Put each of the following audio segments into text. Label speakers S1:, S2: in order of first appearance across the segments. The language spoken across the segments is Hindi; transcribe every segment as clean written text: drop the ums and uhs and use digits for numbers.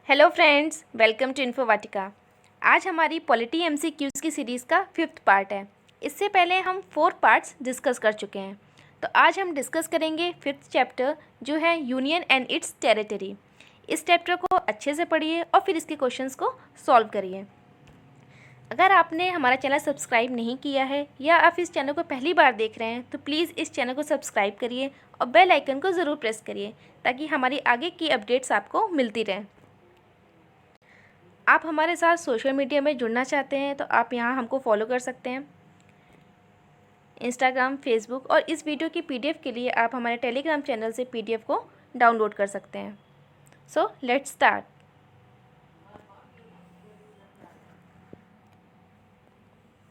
S1: Hello friends, welcome to Infovatika. आज हमारी पॉलिटी एमसीक्यूज़ की सीरीज़ का 5th पार्ट है। इससे पहले हम 4 पार्ट्स डिस्कस कर चुके हैं। तो आज हम डिस्कस करेंगे 5th चैप्टर जो है यूनियन एंड इट्स टेरिटरी। इस चैप्टर को अच्छे से पढ़िए और फिर इसके क्वेश्चंस को सॉल्व करिए। अगर आपने हमारा चैनल सब्सक्राइब नहीं किया है या आप इस चैनल को पहली बार देख रहे हैं तो प्लीज़ इस चैनल को सब्सक्राइब करिए और बेल आइकन को ज़रूर प्रेस करिए ताकि हमारी आगे की अपडेट्स आपको मिलती रहें। आप हमारे साथ सोशल मीडिया में जुड़ना चाहते हैं तो आप यहाँ हमको फॉलो कर सकते हैं, इंस्टाग्राम, फेसबुक, और इस वीडियो की पीडीएफ के लिए आप हमारे टेलीग्राम चैनल से पीडीएफ को डाउनलोड कर सकते हैं। So let's start.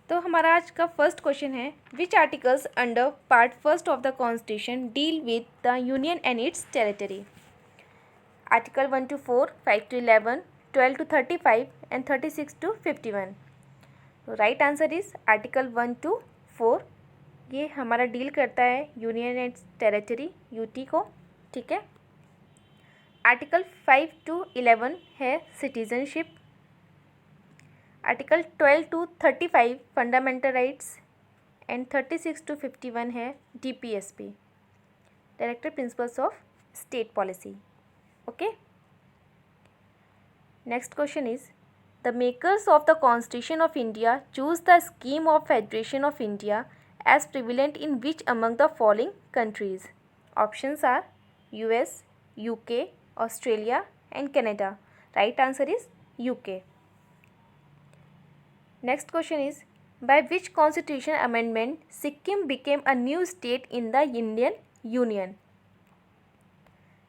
S1: तो हमारा आज का फर्स्ट क्वेश्चन है, which articles under part first of the constitution deal with the union and its territory? Article 1 to 4, 5 to 11, 12 to 35 and 36 to 51। तो right answer is article 1 to 4। ये हमारा डील करता है यूनियन एंड टेरिटरी यूटी को, ठीक है। आर्टिकल 5 to 11 है citizenship. Article 12 to 35 fundamental rights and 36 to 51 है DPSP, directive principles of state policy. Okay, next question is, the makers of the Constitution of India choose the scheme of Federation of India as prevalent in which among the following countries? Options are US, UK, Australia and Canada. Right answer is UK. Next question is, by which constitution amendment Sikkim became a new state in the Indian Union?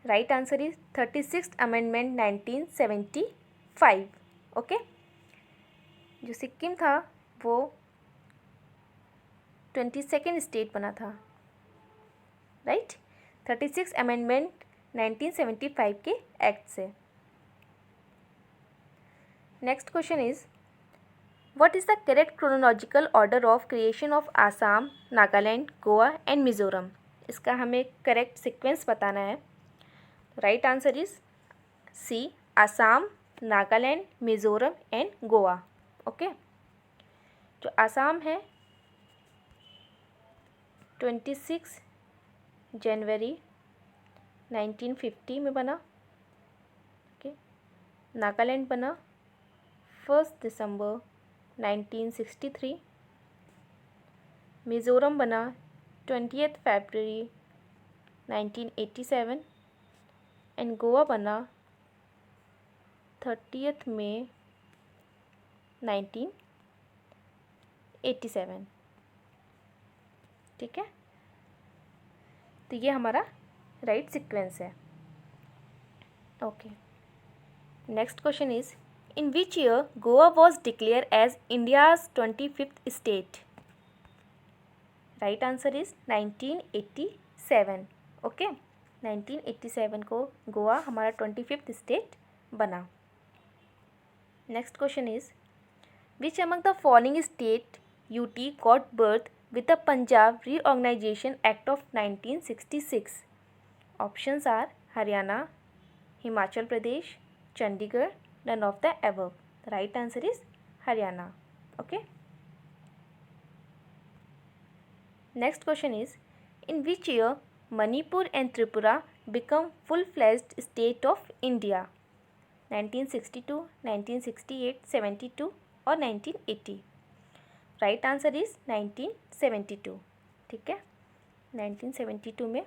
S1: Right answer is 36th Amendment 1975. Okay, जो सिक्किम था वो 22nd स्टेट बना था, राइट। 36 अमेंडमेंट 1975 के एक्ट से। Next question is, what is the correct chronological order of creation of Assam, Nagaland, Goa and Mizoram? इसका हमें करेक्ट सीक्वेंस बताना है। Right answer is C, Assam, Nagaland, Mizoram and Goa. Okay, जो आसाम है 26 जनवरी 1950 में बना। ओके, नागालैंड बना 1 दिसंबर 1963। मिज़ोरम बना 20 फरवरी 1987 एंड गोवा बना 30 मई 1987। ठीक है, तो ये हमारा राइट सीक्वेंस है। Okay, next question is, in which year Goa was declare as India's 25th state? Right answer is 1987। Okay, 1987 को गोवा हमारा 25th स्टेट बना। Next question is, which among the following state UT got birth with the Punjab Reorganization Act of 1966? Options are Haryana, Himachal Pradesh, Chandigarh, none of the above. The right answer is Haryana. Okay. Next question is, in which year Manipur and Tripura become full-fledged state of India? 1962, 1968, 72 or 1980? Right answer is 1972। ठीक है, 1972 में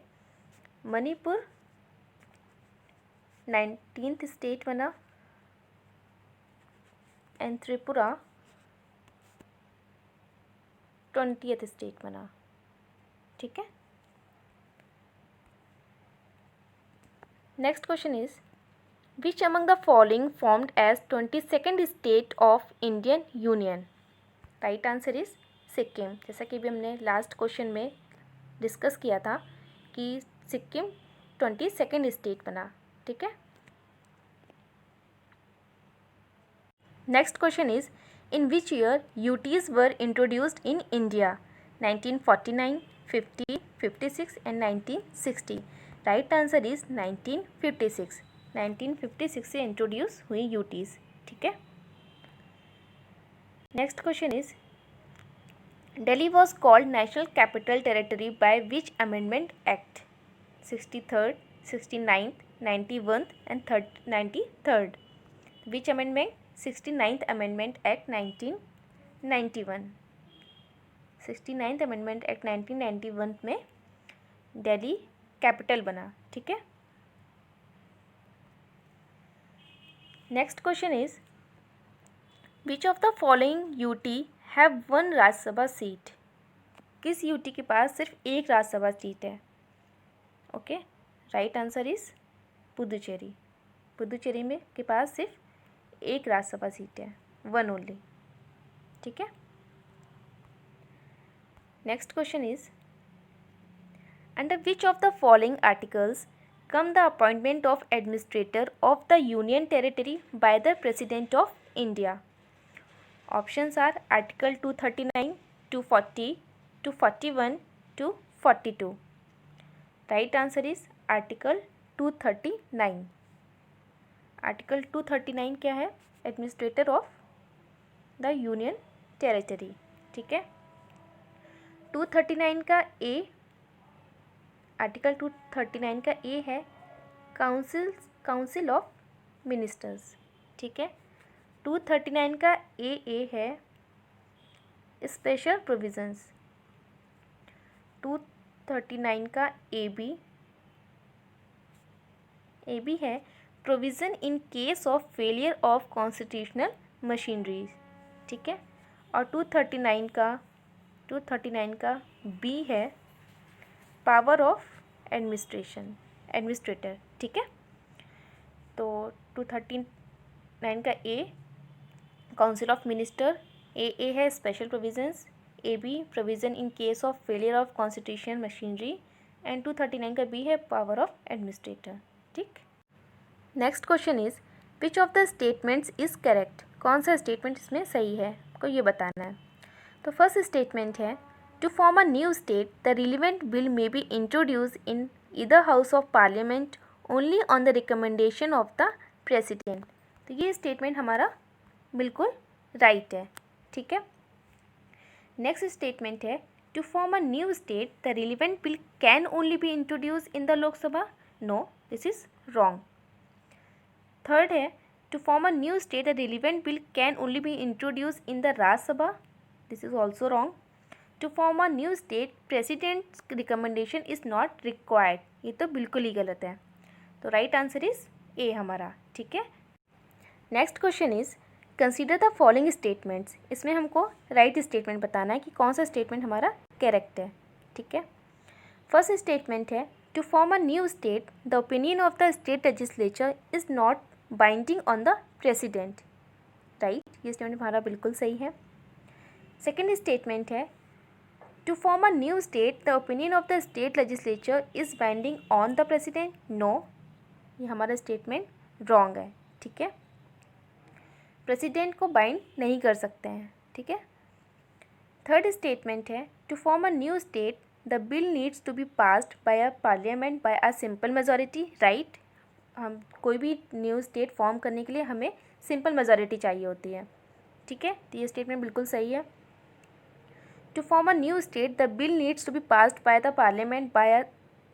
S1: मणिपुर 19th स्टेट बना एंड त्रिपुरा 20th स्टेट बना। ठीक है, next question is, which among the following formed as 22nd state of Indian union? Right answer is Sikkim. जैसा कि भी हमने लास्ट क्वेश्चन में डिस्कस किया था कि सिक्किम 22nd स्टेट बना। ठीक है, next question is, in which year UTs were introduced in India? 1949, 50, 56 and 1960। Right answer is 1956। 1956 से इंट्रोड्यूस हुई यूटीज़, ठीक है। Next question is Delhi was called national capital territory by which amendment act? 63rd, 69th, 91th and 93rd. Which amendment? 69th amendment act 1991. 69th amendment act 1991 में दिल्ली कैपिटल बना, ठीक है। Next question is which of the following UT have one Rajya Sabha seat? किस यूटी के पास सिर्फ एक राज्यसभा सीट है? Okay, right answer is Puducherry. Puducherry में के पास सिर्फ एक राज्यसभा सीट है, वन ओनली, ठीक है। Next question is under which of the following articles come the appointment of administrator of the union territory by the president of India? Options are article 239, 240, 241, 242. Right answer is article 239. article 239 क्या है? administrator of the union territory, ठीक है। 239 का A, आर्टिकल 239 का ए है काउंसिल ऑफ मिनिस्टर्स, ठीक है। 239 का ए है स्पेशल प्रोविजंस। 239 का ए बी है provision in case of failure of constitutional machinery, ठीक है। और 239 का बी है पावर ऑफ एडमिनिस्ट्रेटर, ठीक है। तो 239 का A council of minister, A है special provisions, A B provision in case of failure of constitutional machinery and 239 का बी है पावर ऑफ एडमिनिस्ट्रेटर, ठीक। Next question is which of the statements is correct? कौन सा स्टेटमेंट इसमें सही है, आपको ये बताना है। तो फर्स्ट स्टेटमेंट है To form a new state, the relevant bill may be introduced in either House of Parliament only on the recommendation of the President. तो ये स्टेटमेंट हमारा बिल्कुल राइट है, ठीक है। नेक्स्ट स्टेटमेंट है To form a new state, the relevant bill can only be introduced in the Lok Sabha. No, this is wrong. Third है To form a new state, the relevant bill can only be introduced in the Raj Sabha. This is also wrong. To form a new state, president's recommendation is not required. ये तो बिल्कुल ही गलत है, तो राइट आंसर इज ए हमारा, ठीक है। Next question is consider the following statements. इसमें हमको राइट स्टेटमेंट बताना है कि कौन सा स्टेटमेंट हमारा करेक्ट है, ठीक है। फर्स्ट स्टेटमेंट है to form a new state the opinion of the state legislature is not binding on the president, right, ये स्टेटमेंट हमारा बिल्कुल सही है। सेकेंड स्टेटमेंट है To form a new state, the opinion of the state legislature is binding on the president. No, ये हमारा स्टेटमेंट रॉन्ग है, ठीक है। प्रेसिडेंट को बाइंड नहीं कर सकते हैं, ठीक है। थर्ड स्टेटमेंट है to form a new state the bill needs to be passed by a parliament by a simple majority, right. हम कोई भी न्यू स्टेट फॉर्म करने के लिए हमें सिंपल मेजॉरिटी चाहिए होती है, ठीक है। तो ये स्टेटमेंट बिल्कुल सही है। To form a new state, the bill needs to be passed by the parliament by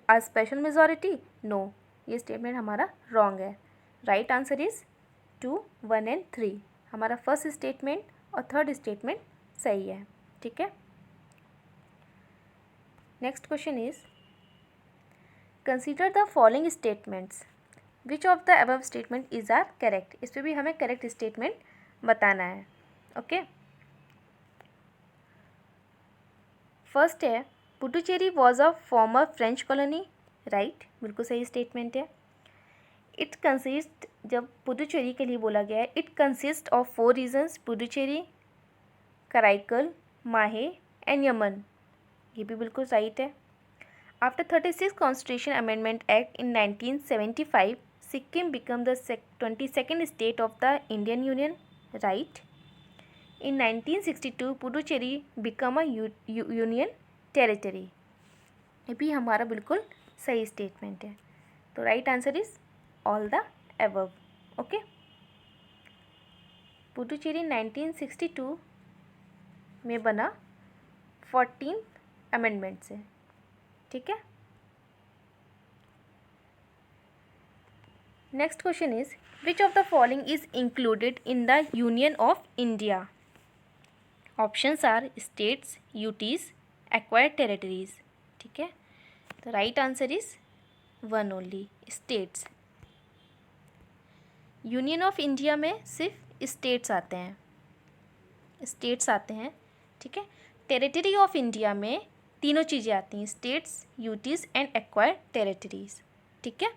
S1: a special majority. No, ये स्टेटमेंट हमारा रॉन्ग है। Right answer is 2, 1 and 3। हमारा फर्स्ट स्टेटमेंट और थर्ड स्टेटमेंट सही है, ठीक है। Next question is consider the following statements which of the above statement is are correct. इस पर भी हमें करेक्ट स्टेटमेंट बताना है, ओके। फर्स्ट है Puducherry was a former French colony, right, बिल्कुल सही स्टेटमेंट है। इट कंसिस्ट, जब पुडुचेरी के लिए बोला गया है, it consist of 4 regions Puducherry, Karaikal, Mahe and Yanam, ये भी बिल्कुल राइट है। After 36 constitution amendment act in 1975 Sikkim become the 22nd state of the Indian union, right. In 1962 Puducherry become a union territory, ये भी हमारा बिल्कुल सही स्टेटमेंट है। तो right answer is all the above. Okay, Puducherry 1962 में बना 14th अमेंडमेंट से, ठीक है। Next question is which of the following is included in the union of India? Options are states, UTs, acquired territories, ठीक है। तो right answer is one only, states. Union of India में सिर्फ स्टेट्स आते हैं, स्टेट्स आते हैं, ठीक है। टेरिटरी ऑफ इंडिया में तीनों चीज़ें आती हैं, states, UTs and acquired territories, ठीक है।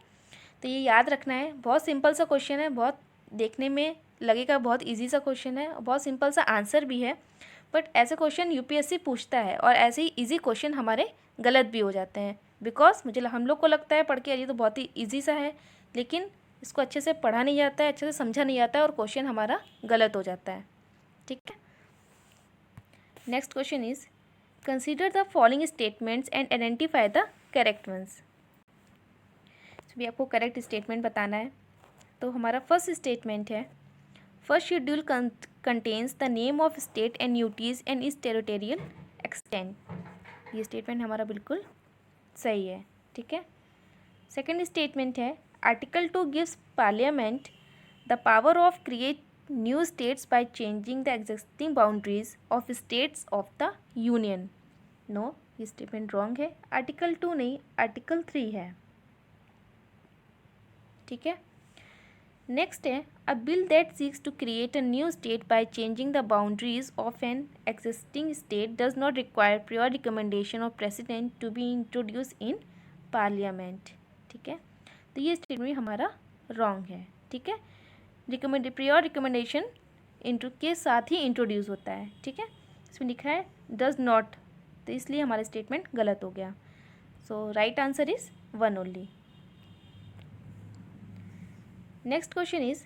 S1: तो ये याद रखना है, बहुत सिंपल सा क्वेश्चन है, बहुत देखने में लगेगा बहुत इजी सा क्वेश्चन है, बहुत सिंपल सा आंसर भी है, बट ऐसे क्वेश्चन यूपीएससी पूछता है और ऐसे ही इजी क्वेश्चन हमारे गलत भी हो जाते हैं, बिकॉज हम लोग को लगता है पढ़ के ये तो बहुत ही ईजी सा है, लेकिन इसको अच्छे से पढ़ा नहीं जाता है, अच्छे से समझा नहीं जाता है और क्वेश्चन हमारा गलत हो जाता है, ठीक है। Next question is consider the following statements and identify the correct ones. भी आपको करेक्ट स्टेटमेंट बताना है। तो हमारा फर्स्ट स्टेटमेंट है first schedule contains the name of state and UTs and is territorial extent. ये स्टेटमेंट हमारा बिल्कुल सही है, ठीक है। सेकंड स्टेटमेंट है article 2 gives parliament the power of create new states by changing the existing boundaries of states of the union. No, ये स्टेटमेंट रॉन्ग है, आर्टिकल 2 नहीं, आर्टिकल 3 है, ठीक है। नेक्स्ट है a bill that seeks to create a new state by changing the boundaries of an existing state does not require prior recommendation of president to be introduce in parliament, ठीक है। तो ये स्टेटमेंट हमारा रॉन्ग है, ठीक है। प्रियर रिकमेंडेशन के साथ ही इंट्रोड्यूस होता है, ठीक है। इसमें लिखा है डज नॉट, तो इसलिए हमारा स्टेटमेंट गलत हो गया। So right answer is one only. Next question is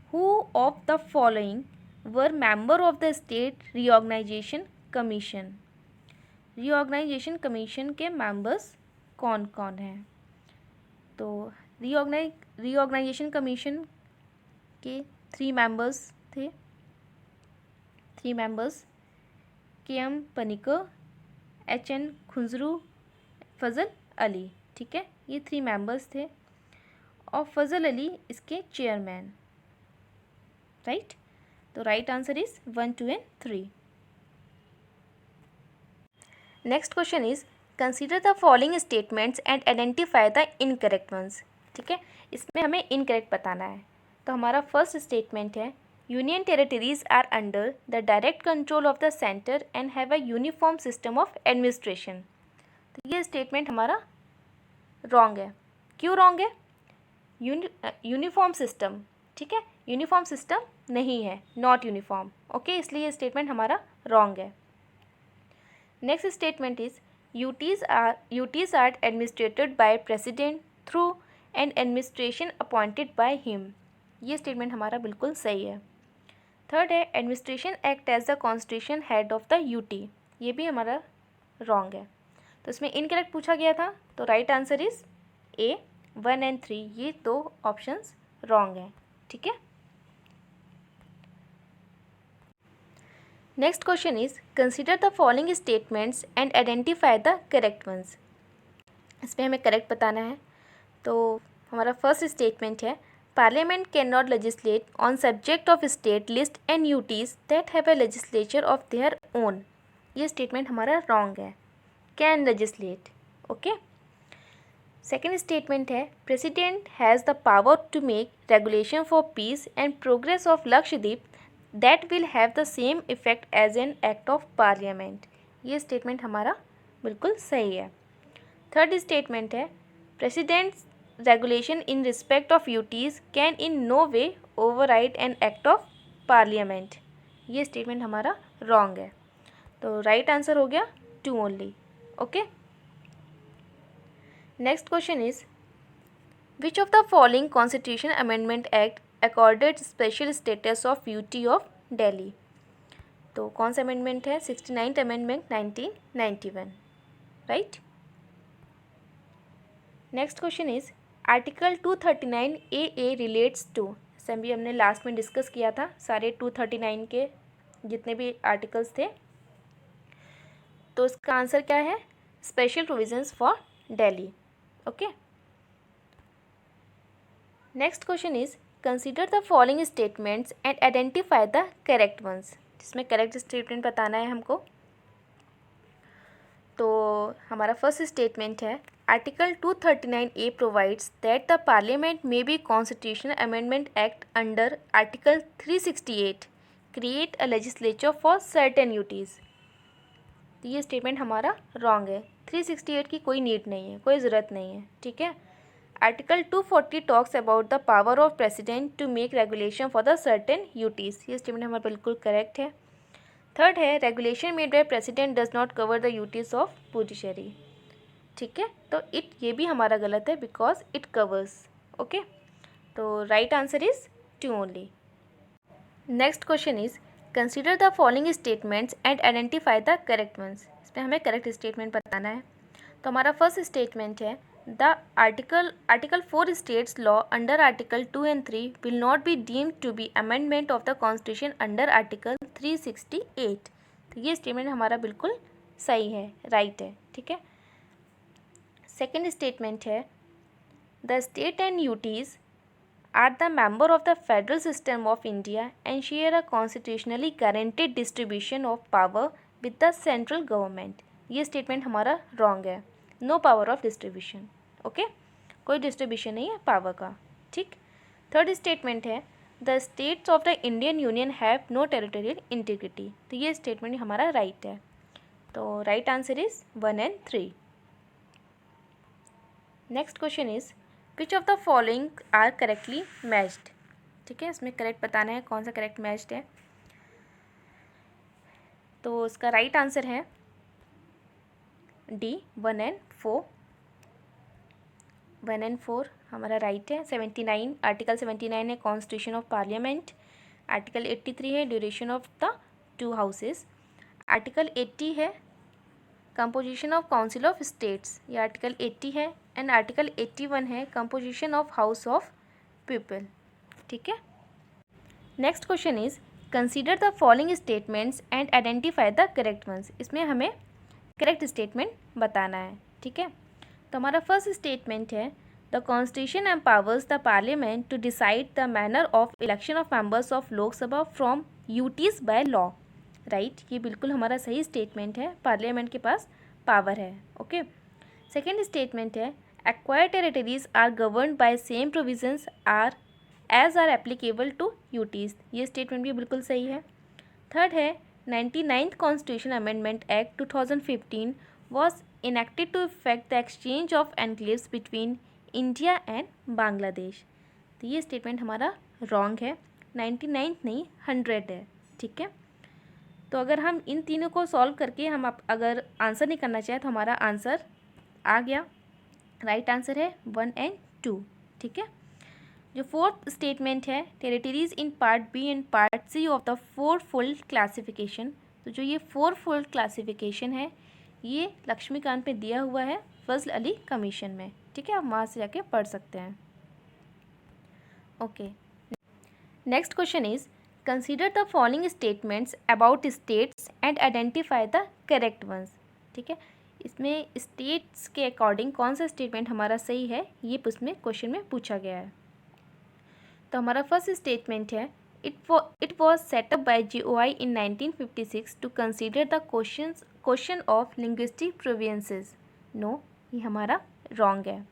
S1: who of the following were member of the State Reorganization Commission? Reorganization Commission के members कौन कौन हैं? तो Reorganization Commission के 3 members थे, 3 members KM पनिकर, HN खुंजरू, फजल अली, ठीक है। ये 3 members थे और फजल अली इसके चेयरमैन, राइट। तो right answer is 1, 2 and 3। Next question is consider the following statements and identify the incorrect ones, ठीक है। इसमें हमें इनकरेक्ट बताना है। तो हमारा फर्स्ट स्टेटमेंट है union territories are under the direct control of the centre and have a uniform system of administration. तो ये स्टेटमेंट हमारा रॉन्ग है। क्यों रॉन्ग है? यूनिफॉर्म सिस्टम, ठीक है, यूनिफॉर्म सिस्टम नहीं है, नॉट यूनिफॉर्म, ओके, इसलिए ये स्टेटमेंट हमारा रॉन्ग है। Next statement is UTs are administrated by president through an administration appointed by him. ये स्टेटमेंट हमारा बिल्कुल सही है। थर्ड है administration act as the constitution head of the UT. ये भी हमारा रॉन्ग है। तो इसमें इनकरेक्ट पूछा गया था, तो right answer is A, 1 and 3, ये 2 ऑप्शंस रॉन्ग हैं, ठीक है। Next question is consider the following statements and identify the correct ones. इसमें हमें करेक्ट बताना है। तो हमारा फर्स्ट स्टेटमेंट है parliament can not legislate on subject of state list and UTs that have a legislature of their own. ये स्टेटमेंट हमारा रॉन्ग है, can legislate, okay. Second statement है president has the power to make regulation for peace and progress of Lakshadweep that will have the same effect as an act of parliament. ये स्टेटमेंट हमारा बिल्कुल सही है। थर्ड स्टेटमेंट है president's regulation in respect of UTs can in no way override an act of parliament. ये स्टेटमेंट हमारा रॉन्ग है। तो राइट आंसर हो गया 2 only, okay. Next question is which of the following constitution amendment act accorded special status of UT of Delhi. तो कौन सा अमेंडमेंट है? 69th amendment 1991, right. Next question is article 239 A relates to, जैसे भी हमने लास्ट में डिस्कस किया था सारे 239 के जितने भी आर्टिकल्स थे, तो इसका आंसर क्या है? Special provisions for Delhi. Okay, next question is consider the following statements and identify the correct ones, जिसमें करेक्ट स्टेटमेंट बताना है हमको। तो हमारा फर्स्ट स्टेटमेंट है article 239 A provides that the parliament may be constitutional amendment act under article 368 create a legislature for certain duties. तो ये स्टेटमेंट हमारा रॉन्ग है, 368 की कोई नीड नहीं है, कोई ज़रूरत नहीं है। ठीक है, article 240 talks about the power of president to make regulation for the certain duties. ये स्टेटमेंट हमारा बिल्कुल करेक्ट है। थर्ड है regulation made by president does not cover the duties of judiciary. ठीक है, तो ये भी हमारा गलत है बिकॉज इट कवर्स। ओके, तो right answer is 2 only. Next question is consider the following statements and identify the correct ones. इसमें हमें करेक्ट स्टेटमेंट बताना है। तो हमारा फर्स्ट स्टेटमेंट है the article 4 states law under article 2 and 3 will not be deemed to be amendment of the constitution under article 368। तो ये स्टेटमेंट हमारा बिल्कुल सही है, राइट है। ठीक है, सेकेंड स्टेटमेंट है the state and UTs are the member of the federal system of India and share a constitutionally guaranteed distribution of power with the central government। ये स्टेटमेंट हमारा रॉन्ग है, no power of distribution. Okay, कोई डिस्ट्रीब्यूशन नहीं है पावर का। ठीक, थर्ड स्टेटमेंट है the states of the Indian union have no territorial integrity. तो ये स्टेटमेंट हमारा राइट है, तो right answer is 1 and 3। Next question is which of the following are correctly matched. ठीक है, इसमें करेक्ट बताना है कौन सा करेक्ट मैच्ड है। तो इसका राइट आंसर है डी 1 and 4। 1 and 4 हमारा राइट है। 79 आर्टिकल 79 है कॉन्स्टिट्यूशन ऑफ पार्लियामेंट। आर्टिकल 83 है duration of the 2 houses. Article 80 है composition of council of states, ये आर्टिकल 80 है। एंड आर्टिकल 81 है composition of house of people. ठीक है, next question is consider the following statements and identify the correct ones. इसमें हमें करेक्ट स्टेटमेंट बताना है। ठीक है, तो हमारा फर्स्ट स्टेटमेंट है the constitution empowers the parliament to decide the manner of election of members of Lok Sabha from UTs by law. Right, ये बिल्कुल हमारा सही स्टेटमेंट है, पार्लियामेंट के पास पावर है। ओके, सेकेंड स्टेटमेंट है acquired territories are governed by same provisions are applicable to UTs. ये स्टेटमेंट भी बिल्कुल सही है। थर्ड है 99th constitutional amendment act 2015 was enacted to effect the exchange of enclaves between India and Bangladesh. तो ये स्टेटमेंट हमारा रॉन्ग है, 99th नहीं 100 है। ठीक है, तो अगर हम इन तीनों को सॉल्व करके हम अगर आंसर नहीं करना चाहें तो हमारा आंसर आ गया, राइट आंसर है 1 and 2। ठीक है, जो फोर्थ स्टेटमेंट है territories in part B and part C of the 4-fold classification. तो जो ये 4-fold क्लासिफिकेशन है ये लक्ष्मीकांत में दिया हुआ है फजल अली कमीशन में। ठीक है, आप वहाँ से जाके पढ़ सकते हैं। Okay, next question is consider the following statements about states and identify the correct ones. ठीक है, इसमें स्टेट्स के अकॉर्डिंग कौन सा स्टेटमेंट हमारा सही है ये उसमें क्वेश्चन में पूछा गया है। तो हमारा फर्स्ट स्टेटमेंट है it was set up by GOI in 1956 to consider the question of linguistic provinces. No, ये हमारा रॉन्ग है।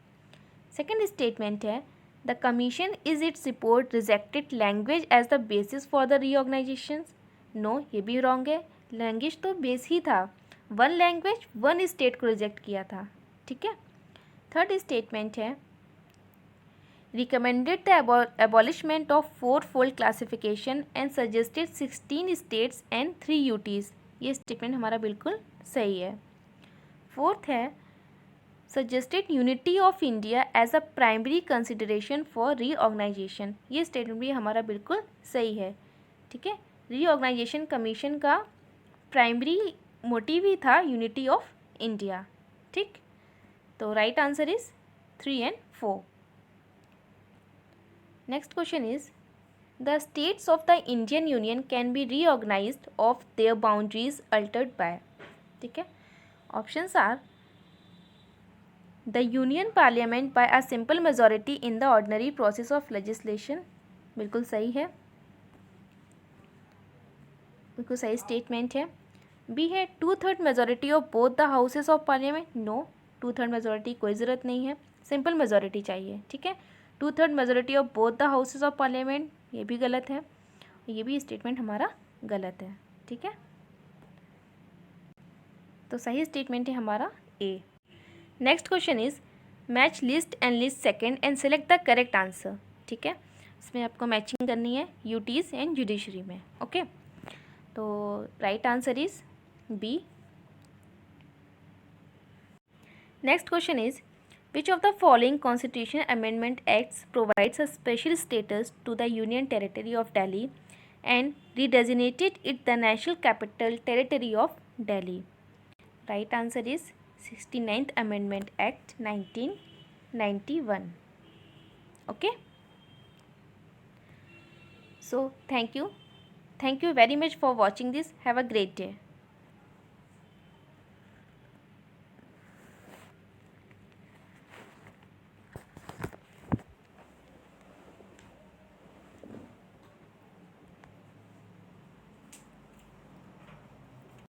S1: सेकेंड स्टेटमेंट है the commission is its report rejected language as the basis for the reorganisation. No, ये भी रॉन्ग है, लैंग्वेज तो बेस ही था, 1 लैंग्वेज 1 स्टेट को रिजेक्ट किया था। ठीक है, थर्ड स्टेटमेंट है recommended the abolishment of 4-fold classification and suggested 16 states and 3 UTs. ये स्टेटमेंट हमारा बिल्कुल सही है। फोर्थ है suggested unity of India as a primary consideration for reorganisation. ये स्टेटमेंट भी हमारा बिल्कुल सही है। ठीक है, रीऑर्गेनाइजेशन कमीशन का प्राइमरी मोटिव ही था यूनिटी ऑफ इंडिया। ठीक, तो right answer is 3 and 4। Next question is the states of the Indian union can be reorganised of their boundaries altered by. ठीक है, options are the union parliament by a simple majority in the ordinary process of legislation. बिल्कुल सही है, बिल्कुल सही स्टेटमेंट है. बी है 2/3 majority of both the houses of parliament. No, 2/3 majority कोई ज़रूरत नहीं है, सिंपल मेजॉरिटी चाहिए. ठीक है, 2/3 majority of both the houses of parliament, ये भी गलत है, ये भी स्टेटमेंट हमारा गलत है. ठीक है, तो सही स्टेटमेंट है हमारा A. Next question is match list and list second and select the correct answer. ठीक है, इसमें आपको मैचिंग करनी है यूटीज़ एंड जुडिशरी में. ओके, तो right answer is B. Next question is which of the following constitution amendment acts provides a special status to the union territory of Delhi and redesignated it the national capital territory of Delhi. Right answer is 69th Amendment Act 1991. Okay, so thank you very much for watching this. Have a great day.